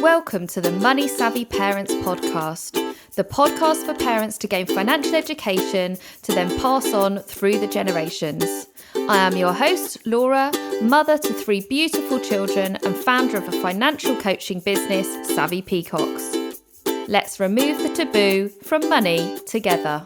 Welcome to the Money Savvy Parents Podcast, the podcast for parents to gain financial education to then pass on through the generations. I am your host, Laura, mother to 3 beautiful children and founder of a financial coaching business, Savvy Peacocks. Let's remove the taboo from money together.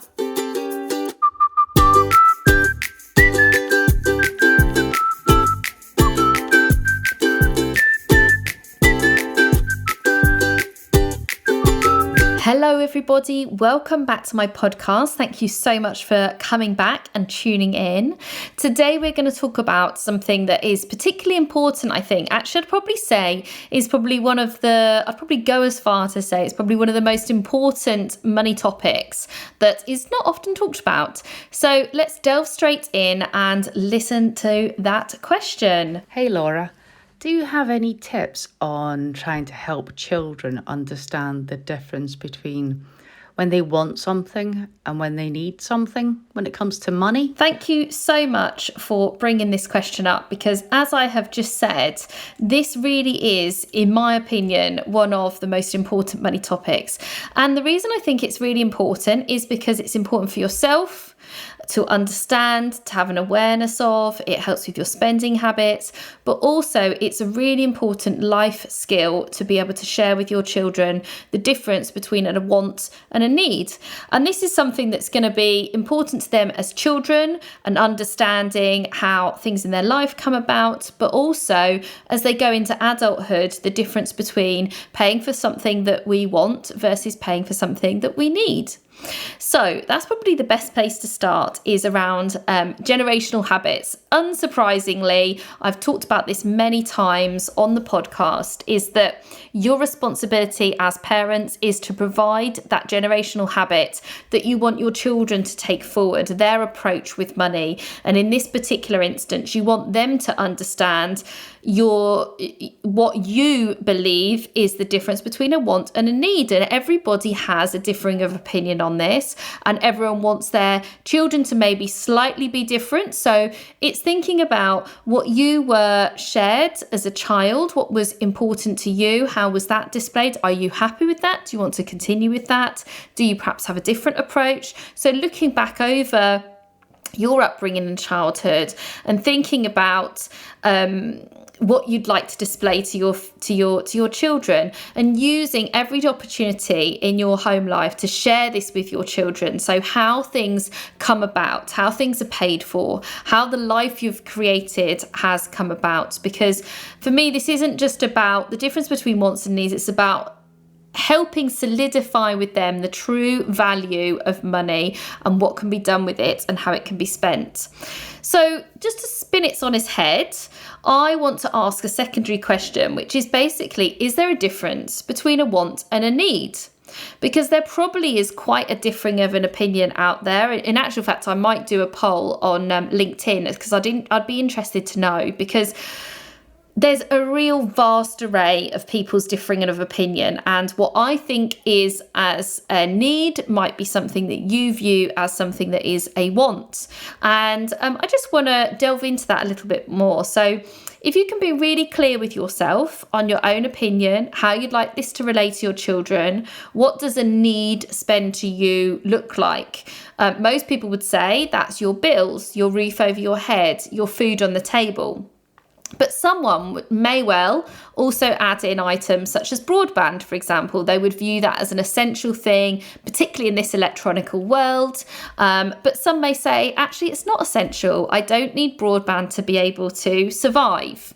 Hello everybody, welcome back to my podcast. Thank you so much for coming back and tuning in. Today we're going to talk about something that is particularly important, I think. Actually, I'd probably say is probably one of the, I'd probably go as far to say it's probably one of the most important money topics that is not often talked about. So let's delve straight in and listen to that question. Hey Laura, do you have any tips on trying to help children understand the difference between when they want something and when they need something when it comes to money? Thank you so much for bringing this question up, because as I have just said, this really is, in my opinion, one of the most important money topics. And the reason I think it's really important is because it's important for yourself to understand, to have an awareness of. It helps with your spending habits, but also it's a really important life skill to be able to share with your children the difference between a want and a need. And this is something that's going to be important to them as children and understanding how things in their life come about, but also as they go into adulthood, the difference between paying for something that we want versus paying for something that we need. So that's probably the best place to start, is around generational habits. Unsurprisingly, I've talked about this many times on the podcast, is that your responsibility as parents is to provide that generational habit that you want your children to take forward, their approach with money. And in this particular instance, you want them to understand what you believe is the difference between a want and a need. And everybody has a differing of opinion on this, and everyone wants their children to maybe slightly be different. So it's thinking about what you were shared as a child, what was important to you, how was that displayed? Are you happy with that? Do you want to continue with that? Do you perhaps have a different approach? So looking back over your upbringing in childhood and thinking about what you'd like to display to your children, and using every opportunity in your home life to share this with your children. So how things come about, how things are paid for, how the life you've created has come about. Because for me, this isn't just about the difference between wants and needs, it's about helping solidify with them the true value of money and what can be done with it and how it can be spent. So just to spin it on its head, I want to ask a secondary question, which is basically, is there a difference between a want and a need? Because there probably is quite a differing of an opinion out there. In actual fact, I might do a poll on LinkedIn, because I'd be interested to know, because there's a real vast array of people's differing of opinion, and what I think is as a need might be something that you view as something that is a want. And I just want to delve into that a little bit more. So if you can be really clear with yourself on your own opinion, how you'd like this to relate to your children, what does a need spend to you look like? Most people would say that's your bills, your roof over your head, your food on the table. But someone may well also add in items such as broadband, for example. They would view that as an essential thing, particularly in this electronical world. But some may say, actually, it's not essential. I don't need broadband to be able to survive.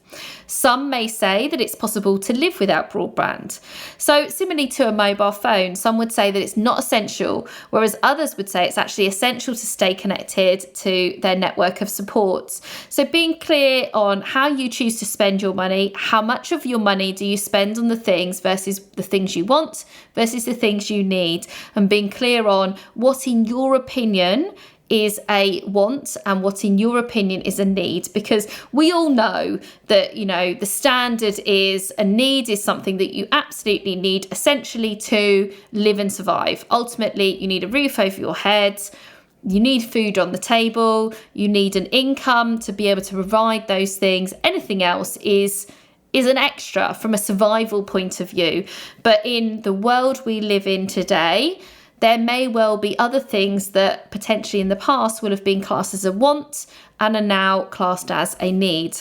Some may say that it's possible to live without broadband. So similarly to a mobile phone, some would say that it's not essential, whereas others would say it's actually essential to stay connected to their network of supports. So being clear on how you choose to spend your money, how much of your money do you spend on the things versus the things you want versus the things you need, and being clear on what, in your opinion, is a want and what in your opinion is a need. Because we all know that, you know, the standard is a need is something that you absolutely need essentially to live and survive. Ultimately, you need a roof over your head, you need food on the table, you need an income to be able to provide those things. Anything else is is an extra from a survival point of view. But in the world we live in today, there may well be other things that potentially in the past will have been classed as a want and are now classed as a need.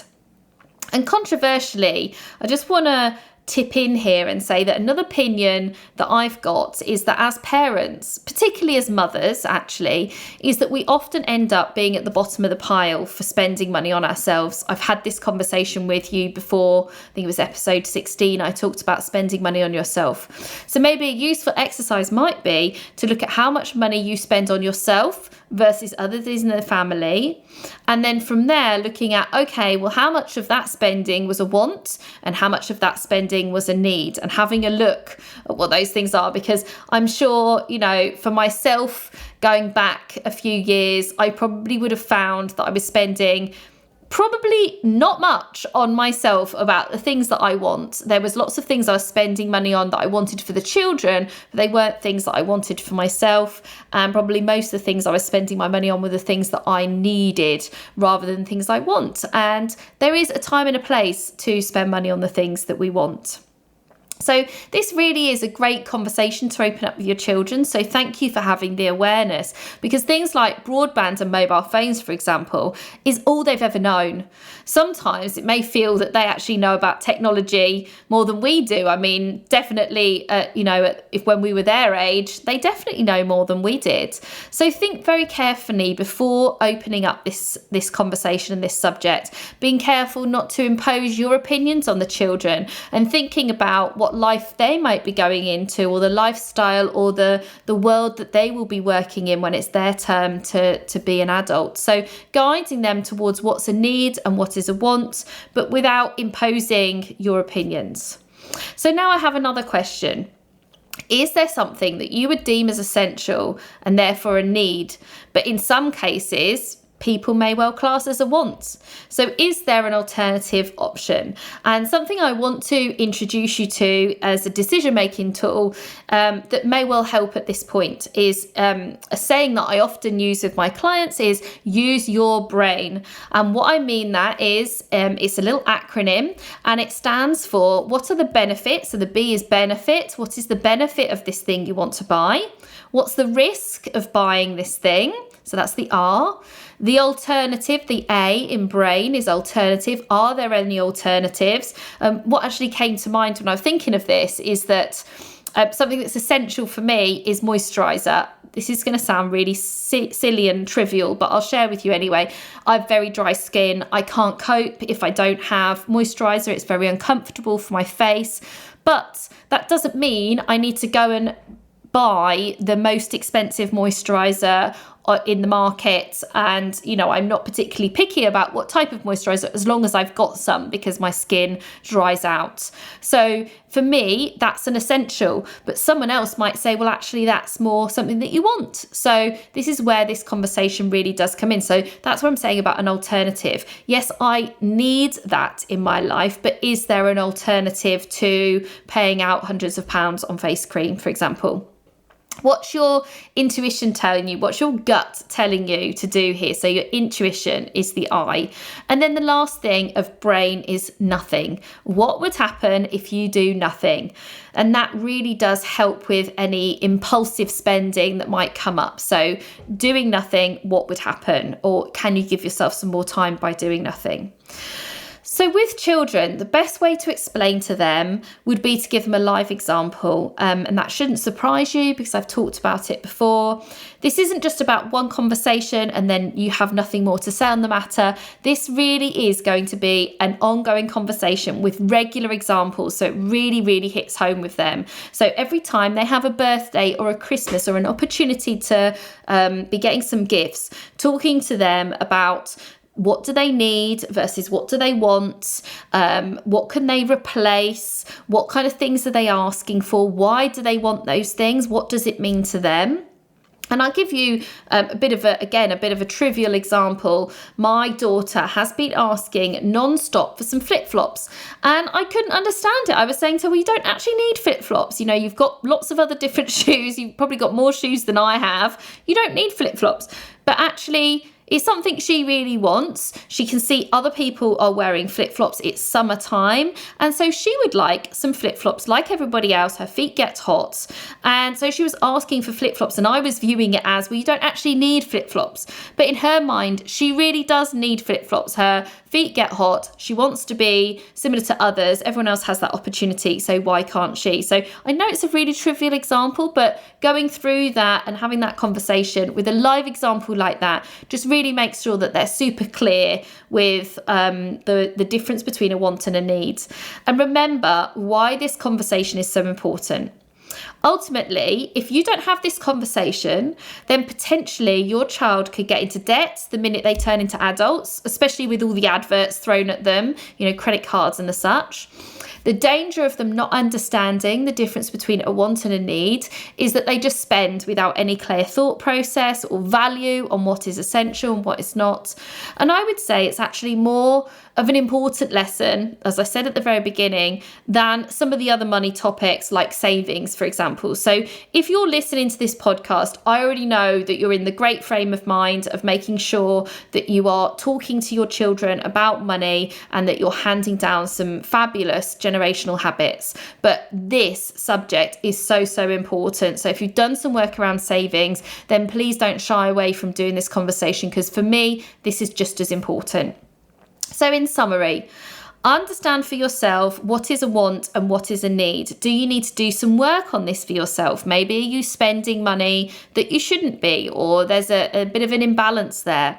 And controversially, I just want to tip in here and say that another opinion that I've got is that as parents, particularly as mothers actually, is that we often end up being at the bottom of the pile for spending money on ourselves. I've had this conversation with you before. I think it was episode 16. I talked about spending money on yourself. So maybe a useful exercise might be to look at how much money you spend on yourself versus others in the family. And then from there, looking at, okay, well, how much of that spending was a want and how much of that spending was a need, and having a look at what those things are. Because I'm sure, for myself, going back a few years, I probably would have found that I was spending probably not much on myself about the things that I want. There was lots of things I was spending money on that I wanted for the children, but they weren't things that I wanted for myself. And probably most of the things I was spending my money on were the things that I needed rather than things I want. And there is a time and a place to spend money on the things that we want. So this really is a great conversation to open up with your children. So thank you for having the awareness, because things like broadband and mobile phones, for example, is all they've ever known. Sometimes it may feel that they actually know about technology more than we do. I mean, definitely, if when we were their age, they definitely know more than we did. So think very carefully before opening up this conversation and this subject, being careful not to impose your opinions on the children and thinking about what life they might be going into, or the lifestyle or the world that they will be working in when it's their turn to be an adult. So guiding them towards what's a need and what is a want, but without imposing your opinions. So now I have another question. Is there something that you would deem as essential and therefore a need, but in some cases people may well class as a want? So is there an alternative option? And something I want to introduce you to as a decision-making tool that may well help at this point is a saying that I often use with my clients is use your brain. And what I mean that is it's a little acronym, and it stands for what are the benefits? So the B is benefit. What is the benefit of this thing you want to buy? What's the risk of buying this thing? So that's the R. The alternative, the A in brain, is alternative. Are there any alternatives? What actually came to mind when I was thinking of this is that something that's essential for me is moisturiser. This is going to sound really silly and trivial, but I'll share with you anyway. I have very dry skin. I can't cope if I don't have moisturiser. It's very uncomfortable for my face. But that doesn't mean I need to go and buy the most expensive moisturiser in the market. And I'm not particularly picky about what type of moisturiser as long as I've got some, because my skin dries out. So for me, that's an essential, but someone else might say, well, actually that's more something that you want. So this is where this conversation really does come in. So that's what I'm saying about an alternative. Yes, I need that in my life, but is there an alternative to paying out hundreds of pounds on face cream, for example? What's your intuition telling you? What's your gut telling you to do here? So your intuition is the I. And then the last thing of brain is nothing. What would happen if you do nothing? And that really does help with any impulsive spending that might come up. So doing nothing, what would happen? Or can you give yourself some more time by doing nothing? So with children, the best way to explain to them would be to give them a live example. And that shouldn't surprise you because I've talked about it before. This isn't just about one conversation and then you have nothing more to say on the matter. This really is going to be an ongoing conversation with regular examples. So it really, really hits home with them. So every time they have a birthday or a Christmas or an opportunity to be getting some gifts, talking to them about what do they need versus what do they want? What can they replace? What kind of things are they asking for? Why do they want those things? What does it mean to them? And I'll give you a bit of a trivial example. My daughter has been asking non-stop for some flip-flops and I couldn't understand it. I was saying to her, well, you don't actually need flip-flops. You've got lots of other different shoes. You've probably got more shoes than I have. You don't need flip-flops. But actually, It's something she really wants. She can see other people are wearing flip-flops. It's summertime. And so she would like some flip-flops like everybody else. Her feet get hot. And so she was asking for flip-flops. And I was viewing it as, well, you don't actually need flip-flops. But in her mind, she really does need flip-flops. Her feet get hot. She wants to be similar to others. Everyone else has that opportunity. So why can't she? So I know it's a really trivial example, but going through that and having that conversation with a live example like that just really makes sure that they're super clear with the difference between a want and a need. And remember why this conversation is so important. Ultimately, if you don't have this conversation, then potentially your child could get into debt the minute they turn into adults, especially with all the adverts thrown at them, credit cards and the such. The danger of them not understanding the difference between a want and a need is that they just spend without any clear thought process or value on what is essential and what is not. And I would say it's actually more of an important lesson, as I said at the very beginning, than some of the other money topics like savings, for example. So if you're listening to this podcast, I already know that you're in the great frame of mind of making sure that you are talking to your children about money and that you're handing down some fabulous generational habits. But this subject is so, so important. So if you've done some work around savings, then please don't shy away from doing this conversation, because for me, this is just as important. So in summary, understand for yourself what is a want and what is a need. Do you need to do some work on this for yourself? Maybe are you spending money that you shouldn't be, or there's a bit of an imbalance there?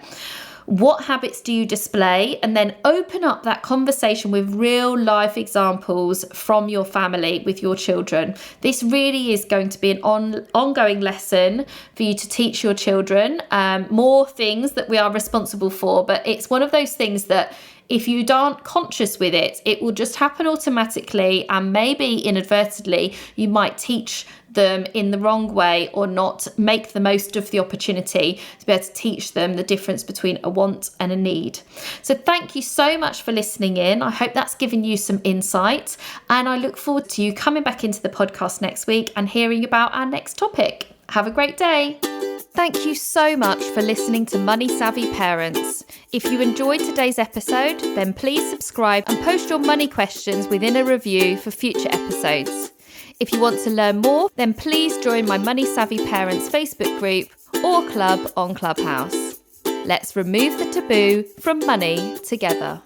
What habits do you display? And then open up that conversation with real life examples from your family with your children. This really is going to be an ongoing lesson for you to teach your children more things that we are responsible for. But it's one of those things that if you aren't conscious with it, it will just happen automatically, and maybe inadvertently you might teach them in the wrong way or not make the most of the opportunity to be able to teach them the difference between a want and a need. So thank you so much for listening in. I hope that's given you some insight, and I look forward to you coming back into the podcast next week and hearing about our next topic. Have a great day. Thank you so much for listening to Money Savvy Parents. If you enjoyed today's episode, then please subscribe and post your money questions within a review for future episodes. If you want to learn more, then please join my Money Savvy Parents Facebook group or club on Clubhouse. Let's remove the taboo from money together.